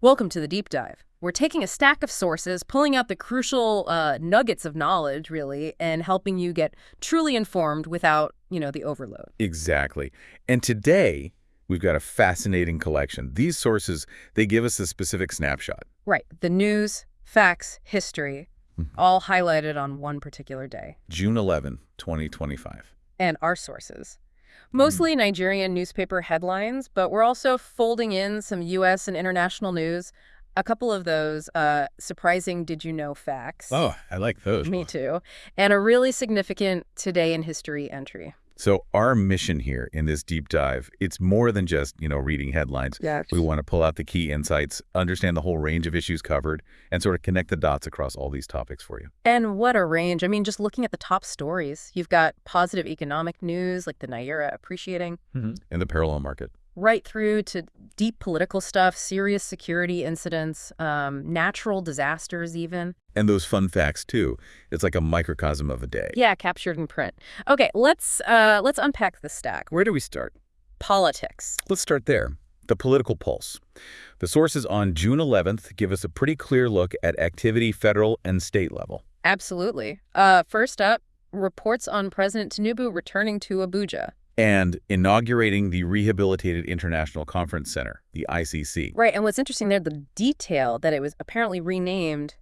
Welcome to the deep dive. We're taking a stack of sources, pulling out the crucial nuggets of knowledge, really, and helping you get truly informed without, the overload. Exactly. And today, we've got a fascinating collection. These sources, they give us a specific snapshot. Right. The news, facts, history, all highlighted on one particular day. June 11, 2025. And our sources. Mostly Nigerian newspaper headlines, but we're also folding in some U.S. and international news. A couple of those surprising did you know facts. Oh, I like those. Me too. And a really significant today in history entry. So our mission here in this deep dive, it's more than just, reading headlines. Yes. We want to pull out the key insights, understand the whole range of issues covered, and sort of connect the dots across all these topics for you. And what a range. I mean, just looking at the top stories, you've got positive economic news like the Naira appreciating. And the parallel market. Right through to deep political stuff, serious security incidents, natural disasters even. And those fun facts, too. It's like a microcosm of a day. Yeah, captured in print. Okay, let's unpack the stack. Where do we start? Politics. Let's start there. The political pulse. The sources on June 11th give us a pretty clear look at activity federal and state level. Absolutely. First up, reports on President Tinubu returning to Abuja. And inaugurating the Rehabilitated International Conference Center, the ICC. Right, and what's interesting there, the detail that it was apparently renamed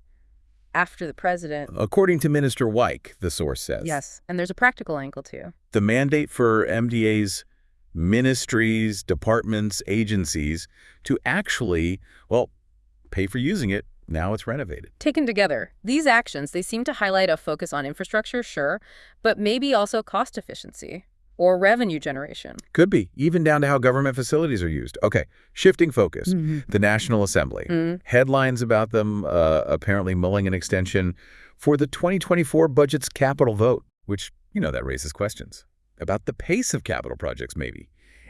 after the president. According to Minister Wyke, the source says. Yes, and there's a practical angle, too. The mandate for MDA's ministries, departments, agencies to actually, pay for using it. Now it's renovated. Taken together, these actions, they seem to highlight a focus on infrastructure, sure, but maybe also cost efficiency. Or revenue generation. Could be, even down to how government facilities are used. Okay, shifting focus. The National Assembly. Headlines about them apparently mulling an extension for the 2024 budget's capital vote, which, that raises questions about the pace of capital projects, maybe,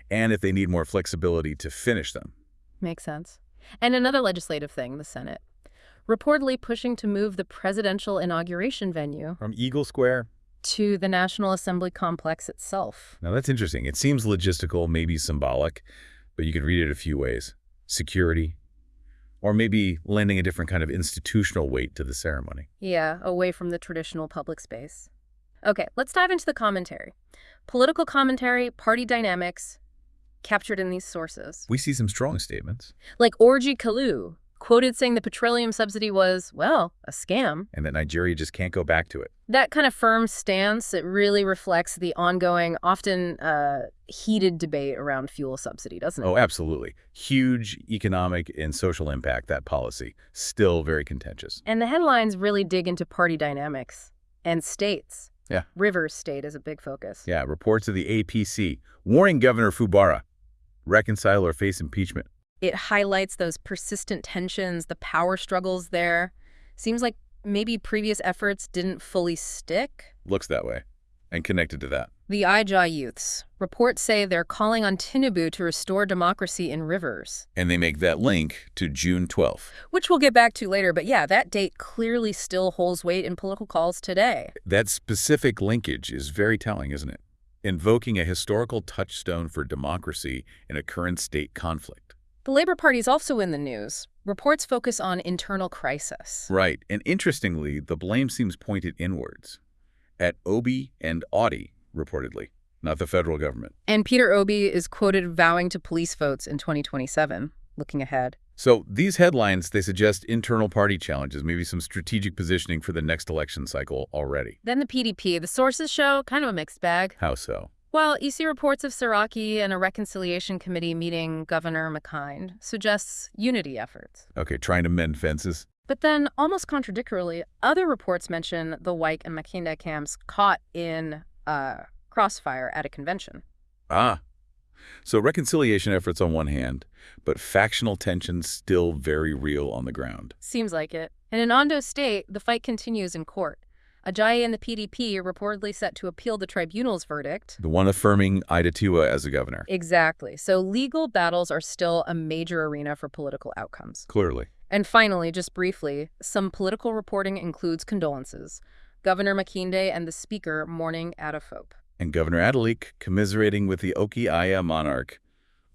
and if they need more flexibility to finish them. Makes sense. And another legislative thing, the Senate. Reportedly pushing to move the presidential inauguration venue From Eagle Square to the National Assembly complex itself. Now, that's interesting. It seems logistical, maybe symbolic, but you could read it a few ways. Security, or maybe lending a different kind of institutional weight to the ceremony. Yeah, away from the traditional public space. Okay, let's dive into the commentary. Political commentary, party dynamics, captured in these sources. We see some strong statements. Like Orji Kalu, quoted saying the petroleum subsidy was, a scam. And that Nigeria just can't go back to it. That kind of firm stance, it really reflects the ongoing, often heated debate around fuel subsidy, doesn't it? Oh, absolutely. Huge economic and social impact, that policy. Still very contentious. And the headlines really dig into party dynamics and states. Yeah. Rivers State is a big focus. Yeah, reports of the APC warning Governor Fubara, reconcile or face impeachment. It highlights those persistent tensions, the power struggles there. Seems like maybe previous efforts didn't fully stick. Looks that way. And connected to that. The Ija youths. Reports say they're calling on Tinubu to restore democracy in Rivers. And they make that link to June 12th. Which we'll get back to later, but yeah, that date clearly still holds weight in political calls today. That specific linkage is very telling, isn't it? Invoking a historical touchstone for democracy in a current state conflict. The Labour Party is also in the news. Reports focus on internal crisis. Right, and interestingly, the blame seems pointed inwards. At Obi and Audi, reportedly, not the federal government. And Peter Obi is quoted vowing to police votes in 2027, looking ahead. So these headlines, they suggest internal party challenges, maybe some strategic positioning for the next election cycle already. Then the PDP. The sources show kind of a mixed bag. How so? Well, you see reports of Saraki and a reconciliation committee meeting Governor McKind suggests unity efforts. Okay, trying to mend fences. But then, almost contradictorily, other reports mention the Wyke and Makinda camps caught in crossfire at a convention. So reconciliation efforts on one hand, but factional tensions still very real on the ground. Seems like it. And in Ondo State, the fight continues in court. Ajayi and the PDP are reportedly set to appeal the tribunal's verdict. The one affirming Aidatiwa as a governor. Exactly. So legal battles are still a major arena for political outcomes. Clearly. And finally, just briefly, some political reporting includes condolences. Governor Makinde and the Speaker mourning Adafop. And Governor Adalik commiserating with the Oki Aya monarch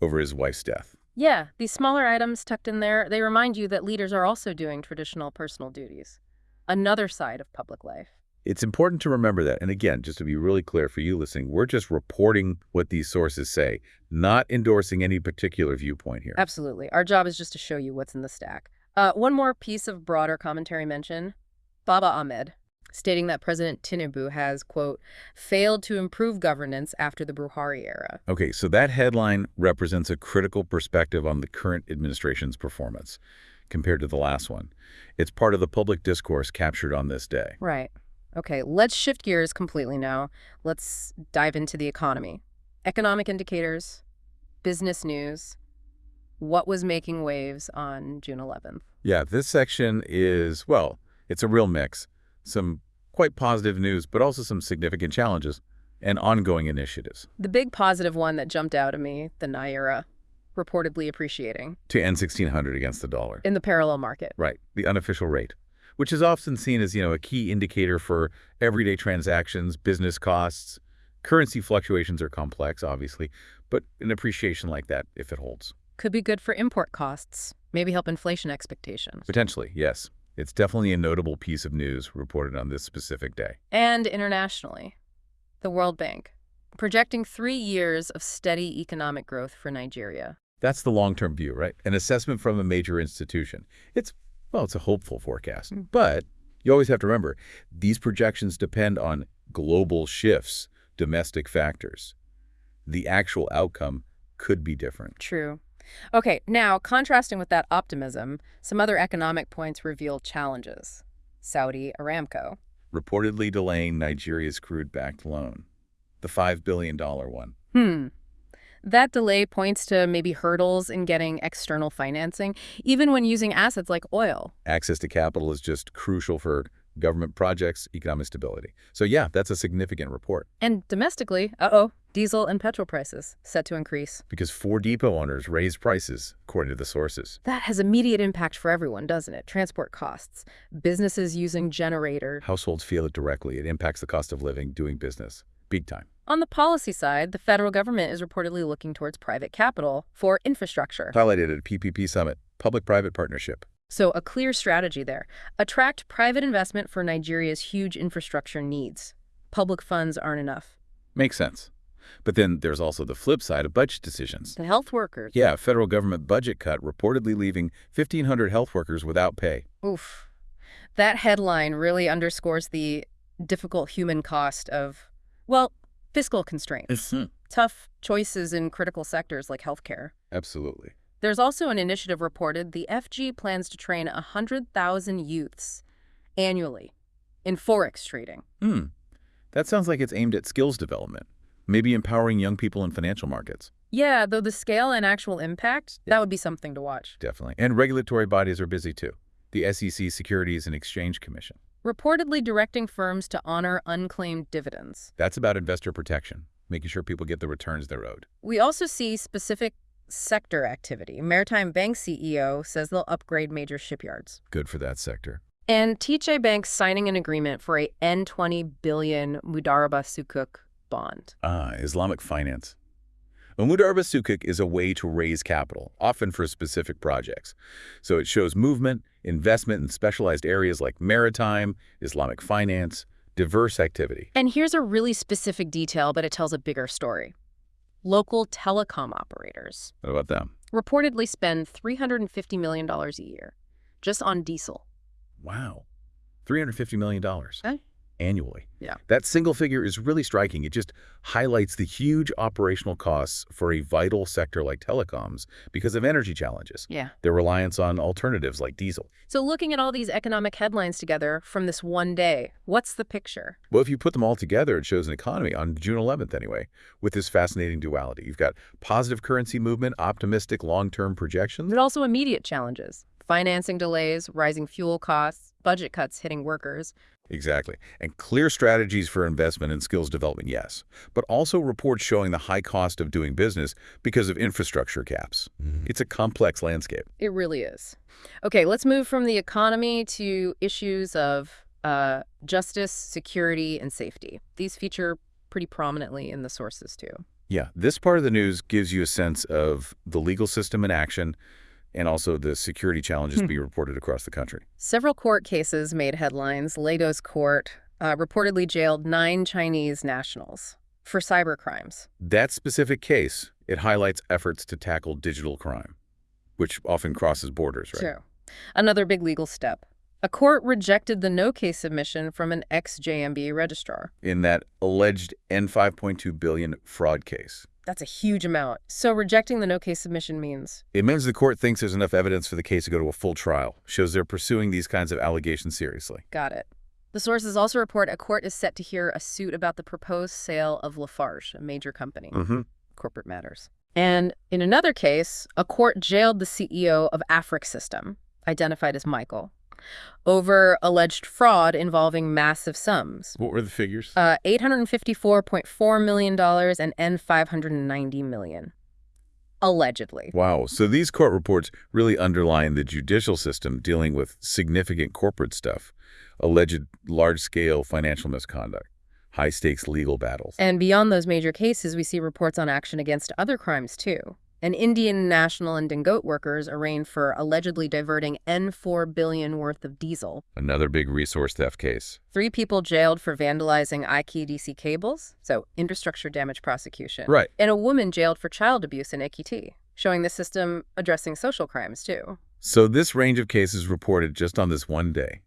over his wife's death. Yeah, these smaller items tucked in there, they remind you that leaders are also doing traditional personal duties. Another side of public life. It's important to remember that. And again, just to be really clear for you listening, we're just reporting what these sources say, not endorsing any particular viewpoint here. Absolutely. Our job is just to show you what's in the stack. One more piece of broader commentary mention, Baba Ahmed, stating that President Tinubu has, quote, failed to improve governance after the Buhari era. Okay, so that headline represents a critical perspective on the current administration's performance compared to the last one. It's part of the public discourse captured on this day. Right. Okay, let's shift gears completely now. Let's dive into the economy. Economic indicators, business news, what was making waves on June 11th? Yeah, this section is, well, it's a real mix. Some quite positive news, but also some significant challenges and ongoing initiatives. The big positive one that jumped out at me, the Naira, reportedly appreciating. To end 1,600 against the dollar. In the parallel market. Right, the unofficial rate, which is often seen as, a key indicator for everyday transactions, business costs. Currency fluctuations are complex, obviously, but an appreciation like that, if it holds. Could be good for import costs, maybe help inflation expectations. Potentially, yes. It's definitely a notable piece of news reported on this specific day. And internationally, the World Bank, projecting 3 years of steady economic growth for Nigeria. That's the long-term view, right? An assessment from a major institution. It's a hopeful forecast. But you always have to remember, these projections depend on global shifts, domestic factors. The actual outcome could be different. True. Okay, now, contrasting with that optimism, some other economic points reveal challenges. Saudi Aramco. Reportedly delaying Nigeria's crude-backed loan. The $5 billion one. That delay points to maybe hurdles in getting external financing, even when using assets like oil. Access to capital is just crucial for government projects, economic stability. So yeah, that's a significant report. And domestically, diesel and petrol prices set to increase. Because 4 depot owners raised prices, according to the sources. That has immediate impact for everyone, doesn't it? Transport costs, businesses using generators. Households feel it directly. It impacts the cost of living, doing business. Big time. On the policy side, the federal government is reportedly looking towards private capital for infrastructure. Highlighted at PPP Summit, public-private partnership. So a clear strategy there. Attract private investment for Nigeria's huge infrastructure needs. Public funds aren't enough. Makes sense. But then there's also the flip side of budget decisions. The health workers. Yeah, federal government budget cut reportedly leaving 1,500 health workers without pay. Oof. That headline really underscores the difficult human cost of, fiscal constraints. Tough choices in critical sectors like healthcare. Absolutely. There's also an initiative reported. The FG plans to train 100,000 youths annually in Forex trading. That sounds like it's aimed at skills development, maybe empowering young people in financial markets. Yeah, though the scale and actual impact, that would be something to watch. Definitely. And regulatory bodies are busy too. The SEC Securities and Exchange Commission. Reportedly directing firms to honor unclaimed dividends. That's about investor protection, making sure people get the returns they're owed. We also see specific sector activity. Maritime Bank CEO says they'll upgrade major shipyards. Good for that sector. And TJ Bank signing an agreement for a N20 billion Mudarba Sukuk bond. Islamic finance. A Mudarba Sukuk is a way to raise capital, often for specific projects. So it shows movement, investment in specialized areas like maritime, Islamic finance, diverse activity. And here's a really specific detail, but it tells a bigger story. Local telecom operators What about them? reportedly spend $350 million a year just on diesel. Wow. $350 million annually. Yeah. That single figure is really striking. It just highlights the huge operational costs for a vital sector like telecoms because of energy challenges. Yeah. Their reliance on alternatives like diesel. So looking at all these economic headlines together from this one day, what's the picture? Well, if you put them all together, it shows an economy, on June 11th anyway, with this fascinating duality. You've got positive currency movement, optimistic long-term projections. But also immediate challenges. Financing delays, rising fuel costs, budget cuts hitting workers. Exactly. And clear strategies for investment and skills development, yes. But also reports showing the high cost of doing business because of infrastructure caps. It's a complex landscape. It really is. Okay, let's move from the economy to issues of justice, security, and safety. These feature pretty prominently in the sources, too. Yeah, this part of the news gives you a sense of the legal system in action and also the security challenges being reported across the country. Several court cases made headlines. Lagos court reportedly jailed 9 Chinese nationals for cybercrimes. That specific case, it highlights efforts to tackle digital crime, which often crosses borders, right? True. Another big legal step. A court rejected the no-case submission from an ex-JMB registrar. In that alleged N5.2 billion fraud case. That's a huge amount. So rejecting the no-case submission means? It means the court thinks there's enough evidence for the case to go to a full trial. Shows they're pursuing these kinds of allegations seriously. Got it. The sources also report a court is set to hear a suit about the proposed sale of Lafarge, a major company. Corporate matters. And in another case, a court jailed the CEO of Afric System, identified as Michael, over alleged fraud involving massive sums. What were the figures? $854.4 million and $590 million. Allegedly. Wow. So these court reports really underline the judicial system dealing with significant corporate stuff, alleged large-scale financial misconduct, high-stakes legal battles. And beyond those major cases, we see reports on action against other crimes, too. An Indian national and Dangote workers arraigned for allegedly diverting N4 billion worth of diesel. Another big resource theft case. 3 people jailed for vandalizing IKDC cables, so infrastructure damage prosecution. Right. And a woman jailed for child abuse in Ekiti, showing the system addressing social crimes, too. So this range of cases reported just on this one day,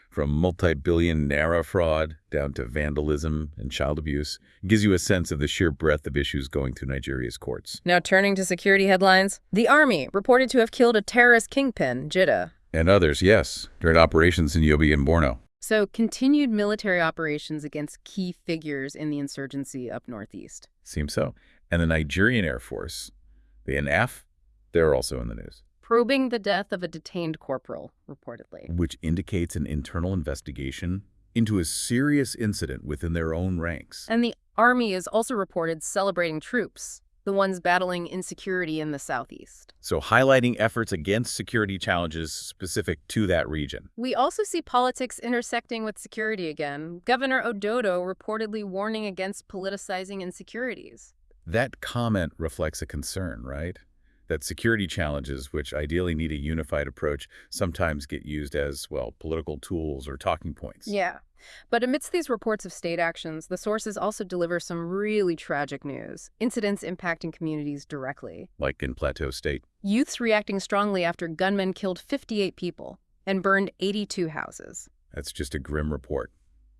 from multi-billion naira fraud down to vandalism and child abuse, gives you a sense of the sheer breadth of issues going through Nigeria's courts. Now turning to security headlines, the army reported to have killed a terrorist kingpin, Jidda. And others, yes, during operations in Yobe and Borno. So continued military operations against key figures in the insurgency up northeast. Seems so. And the Nigerian Air Force, the NF, they're also in the news. Probing the death of a detained corporal, reportedly. Which indicates an internal investigation into a serious incident within their own ranks. And the army is also reported celebrating troops, the ones battling insecurity in the southeast. So highlighting efforts against security challenges specific to that region. We also see politics intersecting with security again. Governor Ododo reportedly warning against politicizing insecurities. That comment reflects a concern, right? That security challenges, which ideally need a unified approach, sometimes get used as, well, political tools or talking points. Yeah. But amidst these reports of state actions, the sources also deliver some really tragic news, incidents impacting communities directly. Like in Plateau State. Youths reacting strongly after gunmen killed 58 people and burned 82 houses. That's just a grim report.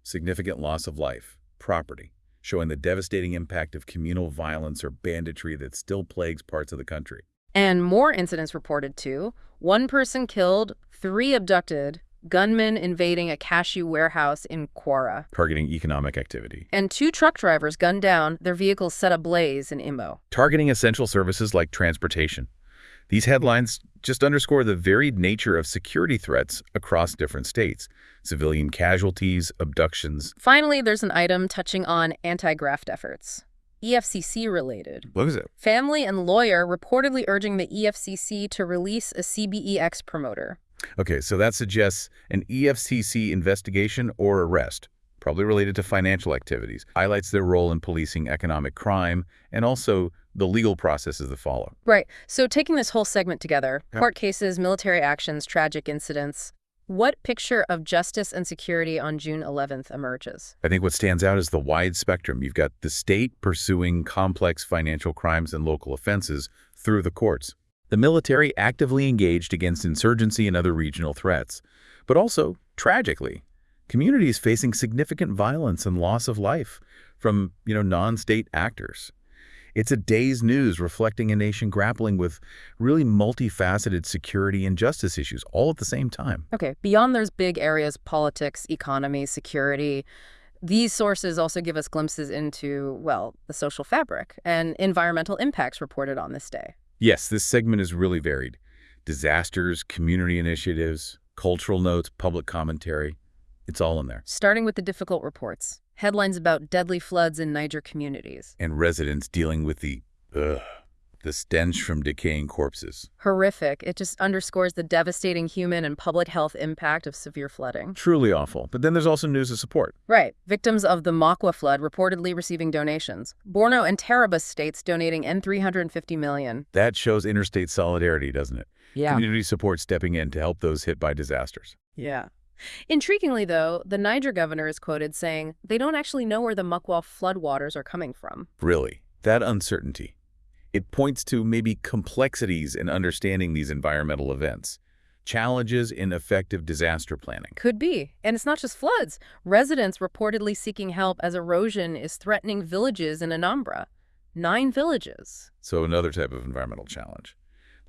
Significant loss of life, property, showing the devastating impact of communal violence or banditry that still plagues parts of the country. And more incidents reported too. 1 person killed, 3 abducted, gunmen invading a cashew warehouse in Kwara. Targeting economic activity. And 2 truck drivers gunned down, their vehicles set ablaze in Imo. Targeting essential services like transportation. These headlines just underscore the varied nature of security threats across different states. Civilian casualties, abductions. Finally, there's an item touching on anti-graft efforts. EFCC-related. What is it? Family and lawyer reportedly urging the EFCC to release a CBEX promoter. Okay, so that suggests an EFCC investigation or arrest, probably related to financial activities, highlights their role in policing economic crime, and also the legal processes that follow. Right. So taking this whole segment together, court cases, military actions, tragic incidents, what picture of justice and security on June 11th emerges? I think what stands out is the wide spectrum. You've got the state pursuing complex financial crimes and local offenses through the courts. The military actively engaged against insurgency and other regional threats. But also, tragically, communities facing significant violence and loss of life from, non-state actors. It's a day's news reflecting a nation grappling with really multifaceted security and justice issues all at the same time. Okay, beyond those big areas, politics, economy, security, these sources also give us glimpses into, well, the social fabric and environmental impacts reported on this day. Yes, this segment is really varied. Disasters, community initiatives, cultural notes, public commentary. It's all in there. Starting with the difficult reports. Headlines about deadly floods in Niger communities. And residents dealing with the The stench from decaying corpses. Horrific. It just underscores the devastating human and public health impact of severe flooding. Truly awful. But then there's also news of support. Right. Victims of the Makwa flood reportedly receiving donations. Borno and Taraba states donating N$350 million. That shows interstate solidarity, doesn't it? Yeah. Community support stepping in to help those hit by disasters. Yeah. Intriguingly, though, the Niger governor is quoted saying they don't actually know where the Mukwa floodwaters are coming from. Really, that uncertainty. It points to maybe complexities in understanding these environmental events, challenges in effective disaster planning. Could be. And it's not just floods. Residents reportedly seeking help as erosion is threatening villages in Anambra. 9 villages. So another type of environmental challenge.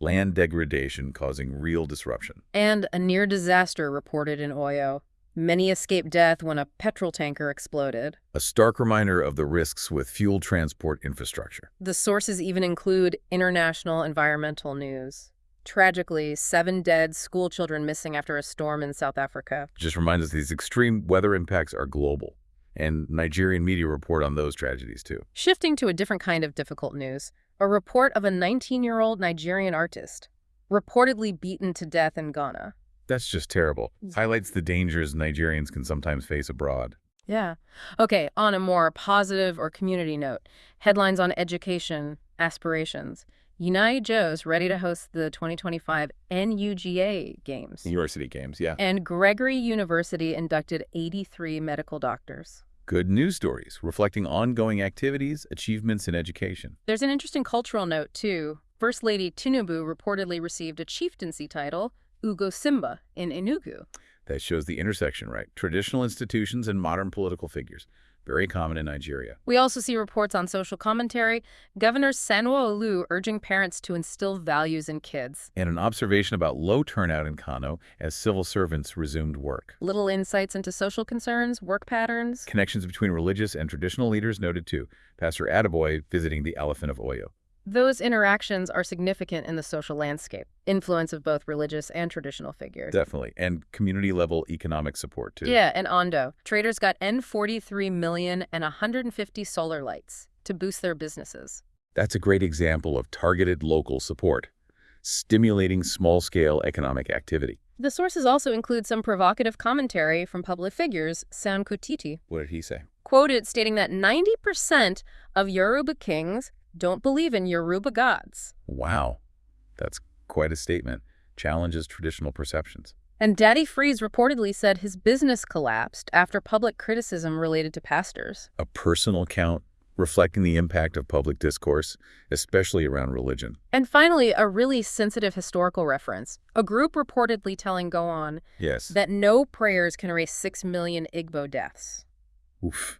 Land degradation causing real disruption. And a near disaster reported in Oyo. Many escaped death when a petrol tanker exploded. A stark reminder of the risks with fuel transport infrastructure. The sources even include international environmental news. Tragically, 7 dead school children missing after a storm in South Africa. Just reminds us these extreme weather impacts are global, and Nigerian media report on those tragedies too. Shifting to a different kind of difficult news, a report of a 19-year-old Nigerian artist reportedly beaten to death in Ghana. That's just terrible. Highlights the dangers Nigerians can sometimes face abroad. Yeah. Okay, on a more positive or community note, headlines on education aspirations. United Joe's ready to host the 2025 NUGA Games. University Games, yeah. And Gregory University inducted 83 medical doctors. Good news stories reflecting ongoing activities, achievements in education. There's an interesting cultural note, too. First Lady Tinubu reportedly received a chieftaincy title, Ugo Simba, in Enugu. That shows the intersection, right? Traditional institutions and modern political figures. Very common in Nigeria. We also see reports on social commentary. Governor Sanwo-Olu urging parents to instill values in kids. And an observation about low turnout in Kano as civil servants resumed work. Little insights into social concerns, work patterns. Connections between religious and traditional leaders noted too. Pastor Adeboye visiting the Elephant of Oyo. Those interactions are significant in the social landscape. Influence of both religious and traditional figures. Definitely. And community-level economic support, too. Yeah, and Ondo. Traders got N$43 million and 150 solar lights to boost their businesses. That's a great example of targeted local support, stimulating small-scale economic activity. The sources also include some provocative commentary from public figures, Sam Kutiti. What did he say? Quoted stating that 90% of Yoruba kings don't believe in Yoruba gods. Wow. That's quite a statement. Challenges traditional perceptions. And Daddy Freeze reportedly said his business collapsed after public criticism related to pastors. A personal account reflecting the impact of public discourse, especially around religion. And finally, a really sensitive historical reference. A group reportedly telling Go On that no prayers can erase 6 million Igbo deaths. Oof.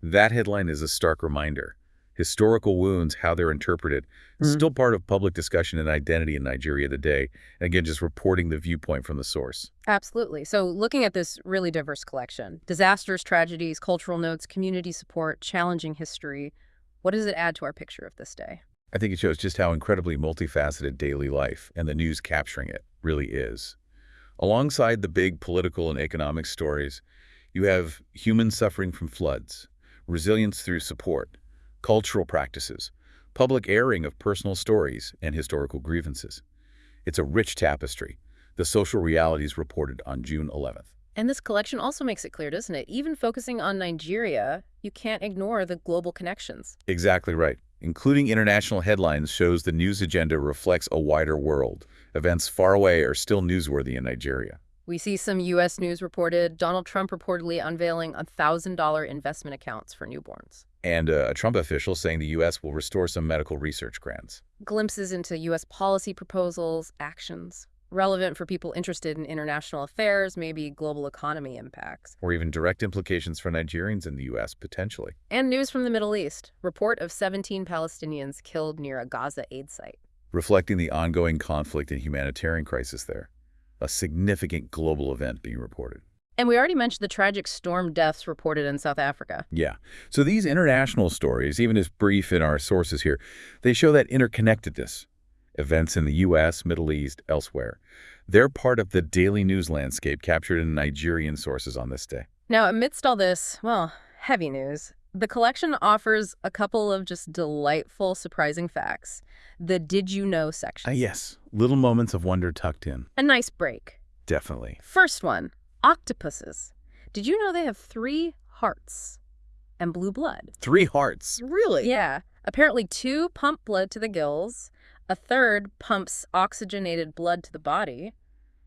That headline is a stark reminder. Historical wounds, how they're interpreted, still part of public discussion and identity in Nigeria today. And again, just reporting the viewpoint from the source. Absolutely. So looking at this really diverse collection, disasters, tragedies, cultural notes, community support, challenging history, what does it add to our picture of this day? I think it shows just how incredibly multifaceted daily life and the news capturing it really is. Alongside the big political and economic stories, you have human suffering from floods, resilience through support, cultural practices, public airing of personal stories, and historical grievances. It's a rich tapestry, the social realities reported on June 11th. And this collection also makes it clear, doesn't it? Even focusing on Nigeria, you can't ignore the global connections. Exactly right. Including international headlines shows the news agenda reflects a wider world. Events far away are still newsworthy in Nigeria. We see some U.S. news reported, Donald Trump reportedly unveiling $1,000 investment accounts for newborns. And a Trump official saying the U.S. will restore some medical research grants. Glimpses into U.S. policy proposals, actions, relevant for people interested in international affairs, maybe global economy impacts. Or even direct implications for Nigerians in the U.S., potentially. And news from the Middle East. Report of 17 Palestinians killed near a Gaza aid site. Reflecting the ongoing conflict and humanitarian crisis there. A significant global event being reported. And we already mentioned the tragic storm deaths reported in South Africa. Yeah. So these international stories, even as brief in our sources here, they show that interconnectedness. Events in the U.S., Middle East, elsewhere. They're part of the daily news landscape captured in Nigerian sources on this day. Now, amidst all this, well, heavy news, The collection offers a couple of just delightful, surprising facts. The Did You Know section. Yes, little moments of wonder tucked in. A nice break. Definitely. First one, octopuses. Did you know they have 3 hearts and blue blood? 3 hearts. Really? Yeah. Apparently 2 pump blood to the gills, a third pumps oxygenated blood to the body,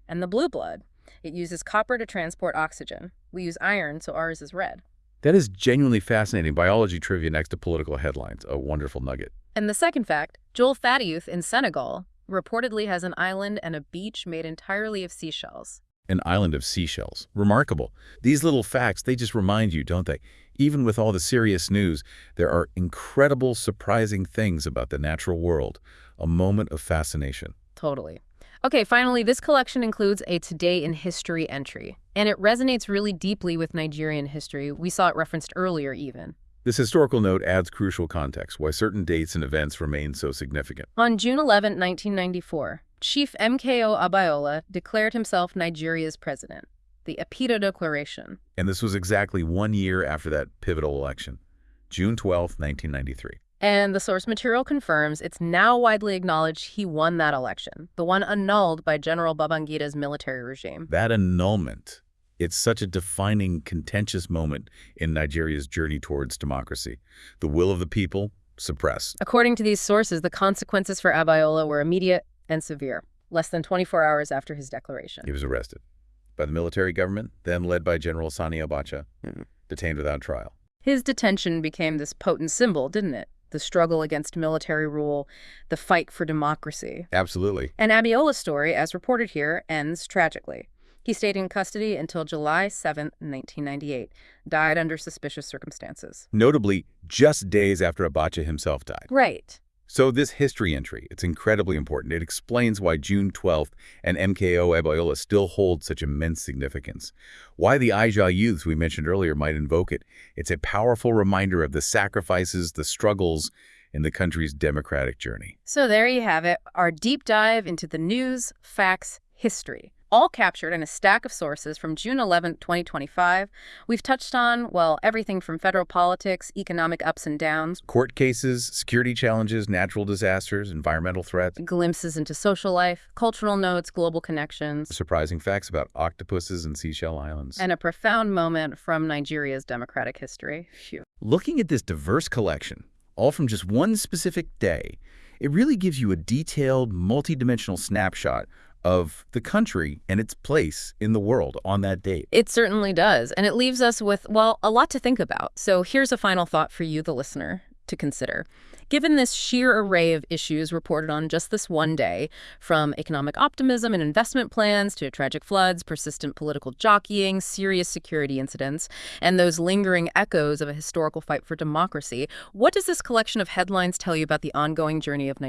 and the blue blood. It uses copper to transport oxygen. We use iron, so ours is red. That is genuinely fascinating biology trivia next to political headlines. A wonderful nugget. And the second fact, Joel Fadiouf in Senegal reportedly has an island and a beach made entirely of seashells. An island of seashells. Remarkable. These little facts, they just remind you, don't they? Even with all the serious news, there are incredible, surprising things about the natural world. A moment of fascination. Totally. Okay, finally, this collection includes a Today in History entry, and it resonates really deeply with Nigerian history. We saw it referenced earlier, even. This historical note adds crucial context, why certain dates and events remain so significant. On June 11, 1994, Chief MKO Abiola declared himself Nigeria's president, the Apito Declaration. And this was exactly 1 year after that pivotal election, June 12, 1993. And the source material confirms it's now widely acknowledged he won that election, the one annulled by General Babangida's military regime. That annulment, it's such a defining, contentious moment in Nigeria's journey towards democracy. The will of the people suppressed. According to these sources, the consequences for Abiola were immediate and severe, less than 24 hours after his declaration. He was arrested by the military government, then led by General Sani Abacha, detained without trial. His detention became this potent symbol, didn't it? The struggle against military rule, the fight for democracy. Absolutely. And Abiola's story, as reported here, ends tragically. He stayed in custody until July 7, 1998, died under suspicious circumstances. Notably, just days after Abacha himself died. Right. So this history entry, it's incredibly important. It explains why June 12th and MKO Abiola still hold such immense significance. Why the Aija youths we mentioned earlier might invoke it. It's a powerful reminder of the sacrifices, the struggles in the country's democratic journey. So there you have it, our deep dive into the news, facts, history. All captured in a stack of sources from June 11, 2025. We've touched on, well, everything from federal politics, economic ups and downs, Court cases, security challenges, natural disasters, environmental threats, glimpses into social life, cultural notes, global connections, surprising facts about octopuses and seashell islands. and a profound moment from Nigeria's democratic history. Phew. Looking at this diverse collection, all from just one specific day, it really gives you a detailed, multidimensional snapshot of the country and its place in the world on that date. It certainly does, and it leaves us with, well, a lot to think about. So here's a final thought for you, the listener, to consider. Given this sheer array of issues reported on just this one day, from economic optimism and investment plans to tragic floods, persistent political jockeying, serious security incidents, and those lingering echoes of a historical fight for democracy, what does this collection of headlines tell you about the ongoing journey of Nigeria?